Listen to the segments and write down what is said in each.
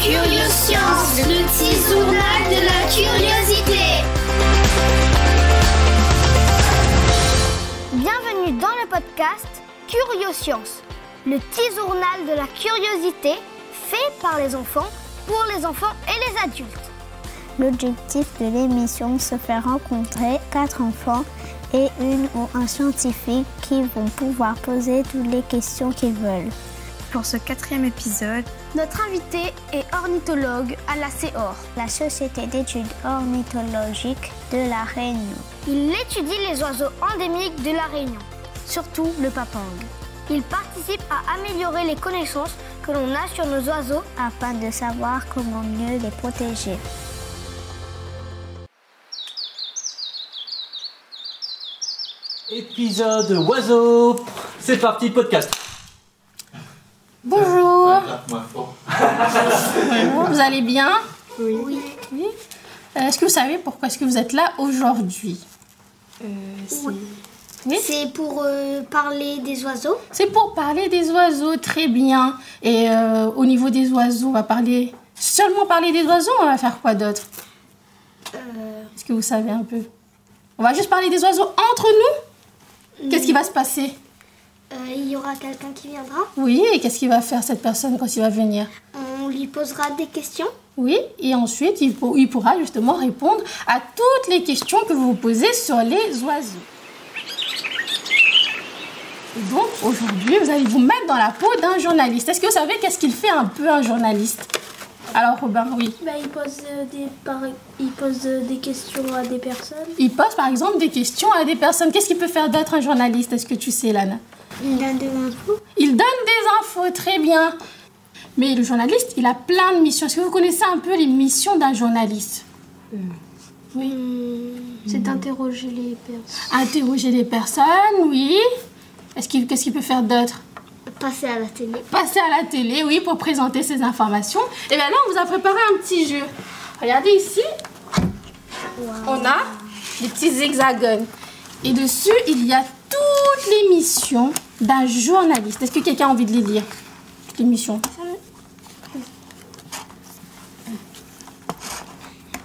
Curioscience, le petit journal de la curiosité. Bienvenue dans le podcast Curioscience, le petit journal de la curiosité fait par les enfants, pour les enfants et les adultes. L'objectif de l'émission, se faire rencontrer 4 enfants et une ou un scientifique qui vont pouvoir poser toutes les questions qu'ils veulent. Pour ce 4e épisode, notre invité est ornithologue à la CEOR, la Société d'études ornithologiques de la Réunion. Il étudie les oiseaux endémiques de la Réunion, surtout le papang. Il participe à améliorer les connaissances que l'on a sur nos oiseaux afin de savoir comment mieux les protéger. Épisode oiseau, c'est parti, podcast. bonjour. Bonjour, vous allez bien? Oui. Est-ce que vous savez pourquoi est-ce que vous êtes là aujourd'hui? Oui. C'est pour parler des oiseaux. C'est pour parler des oiseaux, très bien. Et au niveau des oiseaux, on va seulement parler des oiseaux, on va faire quoi d'autre? Est-ce que vous savez un peu? On va juste parler des oiseaux entre nous? Qu'est-ce qui va se passer? Il y aura quelqu'un qui viendra. Oui, et qu'est-ce qu'il va faire cette personne quand il va venir? On lui posera des questions. Oui, et ensuite il pourra justement répondre à toutes les questions que vous vous posez sur les oiseaux. Et donc aujourd'hui, vous allez vous mettre dans la peau d'un journaliste. Est-ce que vous savez qu'est-ce qu'il fait un peu un journaliste? Alors Robin, oui. Il pose des questions à des personnes. Il pose par exemple des questions à des personnes. Qu'est-ce qu'il peut faire d'autre un journaliste? Est-ce que tu sais, Lana? Il donne des infos. Il donne des infos, très bien. Mais le journaliste, il a plein de missions. Est-ce que vous connaissez un peu les missions d'un journaliste? Oui. C'est d'interroger les personnes. Interroger les personnes, oui. Qu'est-ce qu'il peut faire d'autre? Passer à la télé. Passer à la télé, oui, pour présenter ses informations. Et bien là, on vous a préparé un petit jeu. Regardez ici. On a des petits hexagones. Et dessus, il y a toutes les missions d'un journaliste. Est-ce que quelqu'un a envie de les lire? Toutes les missions.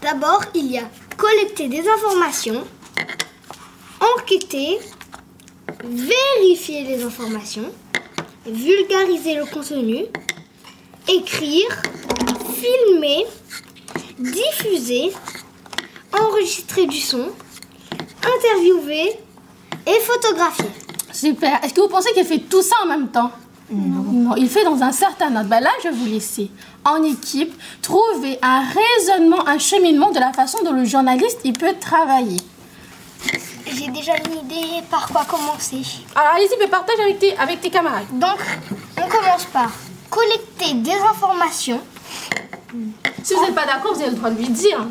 D'abord, il y a collecter des informations, enquêter, vérifier les informations, vulgariser le contenu, écrire, filmer, diffuser, enregistrer du son, interviewer et photographier. Super. Est-ce que vous pensez qu'il fait tout ça en même temps? Non, il fait dans un certain ordre. Là, je vais vous laisser en équipe trouver un raisonnement, un cheminement de la façon dont le journaliste il peut travailler. J'ai déjà une idée par quoi commencer. Alors, allez-y, partage avec tes camarades. Donc, on commence par collecter des informations. Si vous n'êtes pas d'accord, vous avez le droit de lui dire.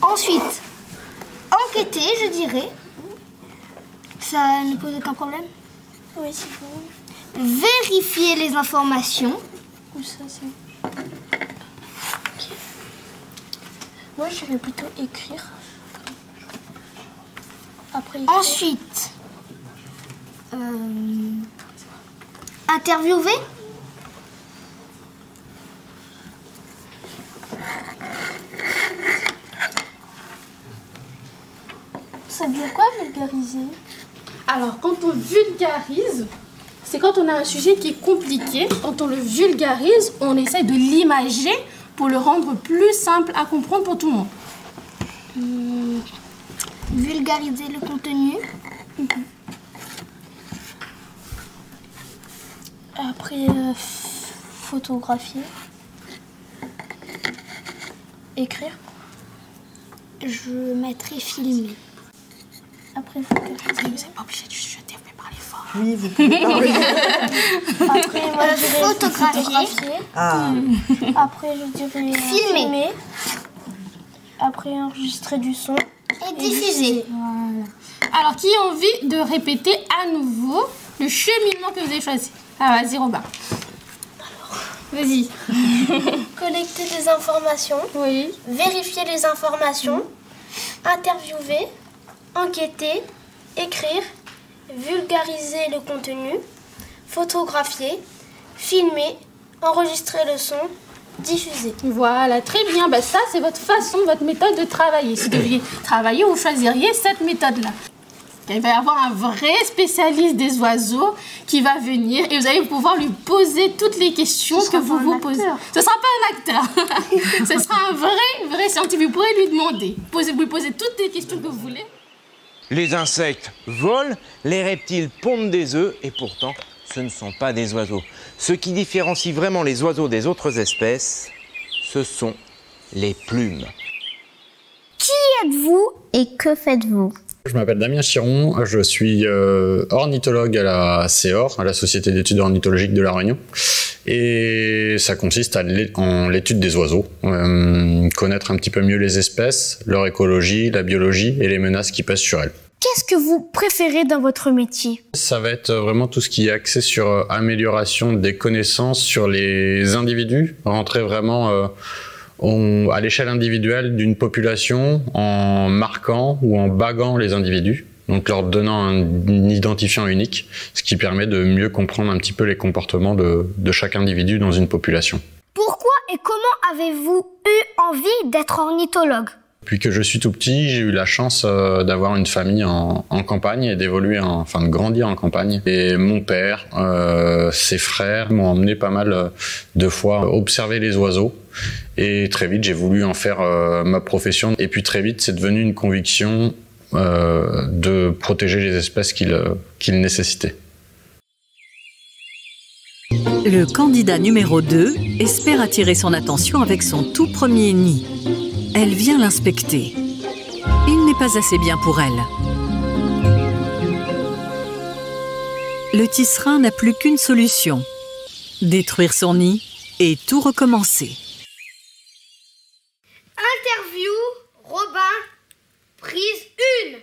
Ensuite, enquêter, je dirais. Ça ne pose aucun problème? Oui, c'est bon. Vérifier les informations. Ou ça, c'est... Moi, je vais plutôt écrire. Après, Ensuite, interviewer. ça veut dire quoi, vulgariser? Alors, quand on vulgarise, c'est quand on a un sujet qui est compliqué. Quand on le vulgarise, on essaie de l'imager pour le rendre plus simple à comprendre pour tout le monde. Vulgariser le contenu. Après, photographier. Écrire. Je mettrai filmer. Après, Vous n'êtes pas obligé de chuchoter, vous pouvez parler fort. Oui, vous pouvez parler. après moi, je dirais photographier. Ah, Après, je dirais Filmer. Après, enregistrer du son. Et diffuser. Alors, qui a envie de répéter à nouveau le cheminement que vous avez choisi? Ah, vas-y, Robin. Vas-y. Collecter des informations. Oui. Vérifier les informations. Interviewer. Enquêter. Écrire. Vulgariser le contenu. Photographier. Filmer. Enregistrer le son. diffuser. Voilà, très bien. Bah, ça, c'est votre façon, votre méthode de travailler. Si vous deviez travailler, vous choisiriez cette méthode-là. Il va y avoir un vrai spécialiste des oiseaux qui va venir et vous allez pouvoir lui poser toutes les questions que vous vous posez. Ce ne sera pas un acteur. Ce sera un vrai scientifique. Vous pourrez lui demander. Vous lui posez toutes les questions que vous voulez. Les insectes volent, les reptiles pondent des œufs et pourtant, ce ne sont pas des oiseaux. Ce qui différencie vraiment les oiseaux des autres espèces, ce sont les plumes. Qui êtes-vous Et que faites-vous? Je m'appelle Damien Chiron, je suis ornithologue à la CEOR, à la Société d'études ornithologiques de La Réunion. Et ça consiste en l'étude des oiseaux, connaître un petit peu mieux les espèces, leur écologie, la biologie et les menaces qui pèsent sur elles. Qu'est-ce que vous préférez dans votre métier? Ça va être vraiment tout ce qui est axé sur amélioration des connaissances sur les individus, rentrer vraiment à l'échelle individuelle d'une population en marquant ou en baguant les individus, donc leur donnant un identifiant unique, ce qui permet de mieux comprendre un petit peu les comportements de chaque individu dans une population. Pourquoi et comment avez-vous eu envie d'être ornithologue? Depuis que je suis tout petit, j'ai eu la chance d'avoir une famille en campagne et de grandir en campagne. Et mon père, ses frères m'ont emmené pas mal de fois observer les oiseaux. Et très vite, j'ai voulu en faire ma profession. Et puis très vite, c'est devenu une conviction de protéger les espèces qu'il nécessitait. Le candidat numéro 2 espère attirer son attention avec son tout premier nid. Elle vient l'inspecter. Il n'est pas assez bien pour elle. Le tisserin n'a plus qu'une solution. Détruire son nid et tout recommencer. Interview, Robin, prise 1.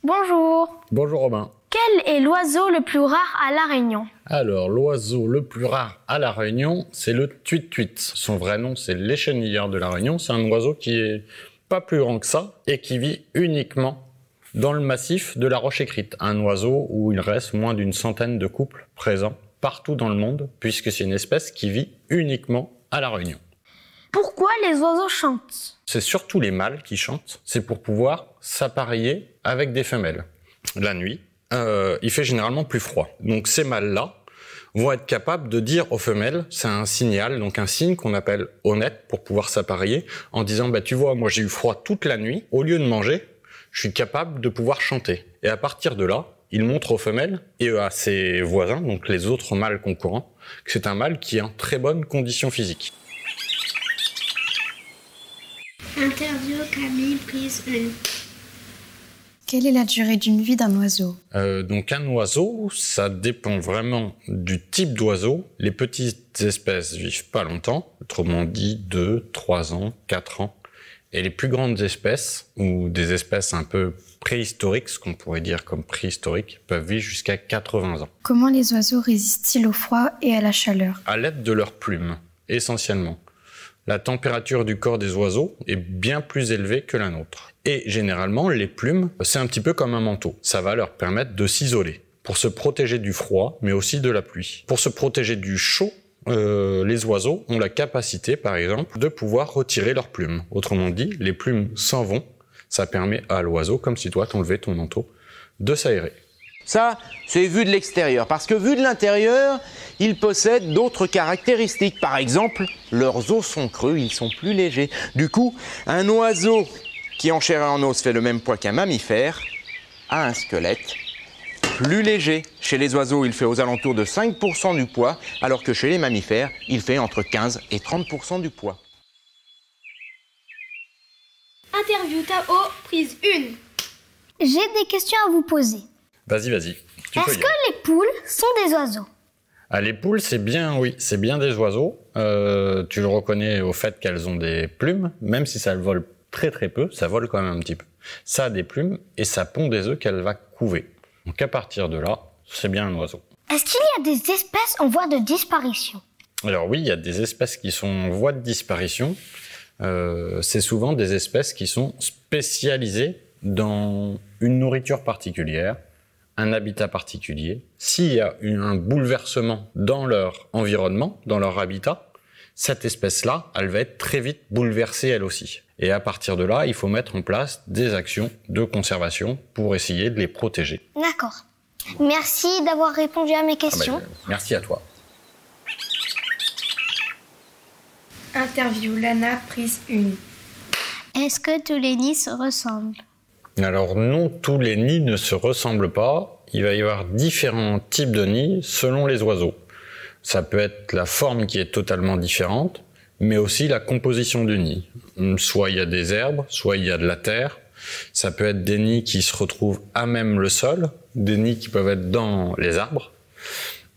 Bonjour. Bonjour Robin. Quel est l'oiseau le plus rare à La Réunion? Alors, l'oiseau le plus rare à La Réunion, c'est le tuit-tuit. Son vrai nom, c'est l'échenilleur de La Réunion. C'est un oiseau qui est pas plus grand que ça et qui vit uniquement dans le massif de la Roche-Écrite. Un oiseau où il reste moins d'une centaine de couples présents partout dans le monde, puisque c'est une espèce qui vit uniquement à La Réunion. Pourquoi les oiseaux chantent? C'est surtout les mâles qui chantent. C'est pour pouvoir s'appareiller avec des femelles. La nuit, il fait généralement plus froid. Donc ces mâles-là vont être capables de dire aux femelles, c'est un signal, donc un signe qu'on appelle honnête pour pouvoir s'appareiller, en disant bah, tu vois, moi j'ai eu froid toute la nuit, au lieu de manger, je suis capable de pouvoir chanter. Et à partir de là, il montre aux femelles et à ses voisins, donc les autres mâles concurrents, que c'est un mâle qui est en très bonne condition physique. Interview Camille, prise 1. Quelle est la durée d'une vie d'un oiseau? Donc un oiseau, ça dépend vraiment du type d'oiseau. Les petites espèces vivent pas longtemps, autrement dit 2, 3 ans, 4 ans. Et les plus grandes espèces, ou des espèces un peu préhistoriques, ce qu'on pourrait dire comme préhistoriques, peuvent vivre jusqu'à 80 ans. Comment les oiseaux résistent-ils au froid et à la chaleur? À l'aide de leurs plumes, essentiellement. La température du corps des oiseaux est bien plus élevée que la nôtre. Et généralement, les plumes, c'est un petit peu comme un manteau. Ça va leur permettre de s'isoler, pour se protéger du froid, mais aussi de la pluie. Pour se protéger du chaud, les oiseaux ont la capacité, par exemple, de pouvoir retirer leurs plumes. Autrement dit, les plumes s'en vont. Ça permet à l'oiseau, comme si toi t'enlevais ton manteau, de s'aérer. Ça, c'est vu de l'extérieur, parce que vu de l'intérieur, ils possèdent d'autres caractéristiques. Par exemple, leurs os sont creux, ils sont plus légers. Du coup, un oiseau qui en chair et en os fait le même poids qu'un mammifère a un squelette plus léger. Chez les oiseaux, il fait aux alentours de 5% du poids, alors que chez les mammifères, il fait entre 15 et 30% du poids. Interview Tao, prise 1. J'ai des questions à vous poser. Vas-y. Est-ce que les poules sont des oiseaux? Ah, les poules, c'est bien des oiseaux. Tu le reconnais au fait qu'elles ont des plumes, même si ça vole très très peu, ça vole quand même un petit peu. Ça a des plumes et ça pond des œufs qu'elle va couver. Donc à partir de là, c'est bien un oiseau. Est-ce qu'il y a des espèces en voie de disparition? Alors oui, il y a des espèces qui sont en voie de disparition. C'est souvent des espèces qui sont spécialisées dans une nourriture particulière, un habitat particulier. S'il y a un bouleversement dans leur environnement, dans leur habitat, cette espèce-là, elle va être très vite bouleversée elle aussi. Et à partir de là, il faut mettre en place des actions de conservation pour essayer de les protéger. D'accord. Merci d'avoir répondu à mes questions. Merci à toi. Interview Lana, prise 1. Est-ce que tous les nids se ressemblent? Alors non, tous les nids ne se ressemblent pas. Il va y avoir différents types de nids selon les oiseaux. Ça peut être la forme qui est totalement différente, mais aussi la composition du nid. Soit il y a des herbes, soit il y a de la terre. Ça peut être des nids qui se retrouvent à même le sol, des nids qui peuvent être dans les arbres,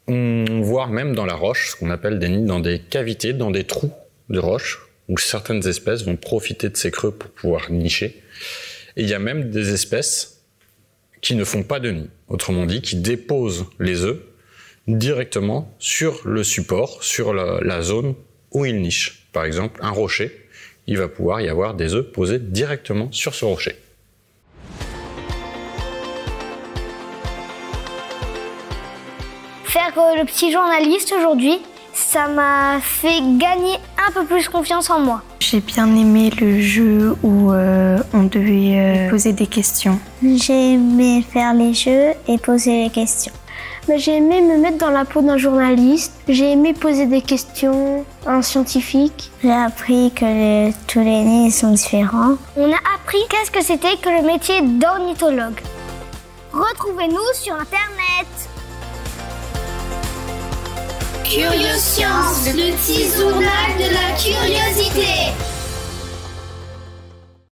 voire même dans la roche, ce qu'on appelle des nids dans des cavités, dans des trous de roche, où certaines espèces vont profiter de ces creux pour pouvoir nicher. Et il y a même des espèces qui ne font pas de nid, autrement dit, qui déposent les œufs directement sur le support, sur la zone où ils nichent. Par exemple, un rocher, il va pouvoir y avoir des œufs posés directement sur ce rocher. Faire le petit journaliste aujourd'hui, ça m'a fait gagner un peu plus confiance en moi. J'ai bien aimé le jeu où on devait poser des questions. J'ai aimé faire les jeux et poser les questions. J'ai aimé me mettre dans la peau d'un journaliste. J'ai aimé poser des questions à un scientifique. J'ai appris que tous les nids sont différents. On a appris qu'est-ce que c'était que le métier d'ornithologue. Retrouvez-nous sur Internet. Curioscience, le petit journal de la curiosité.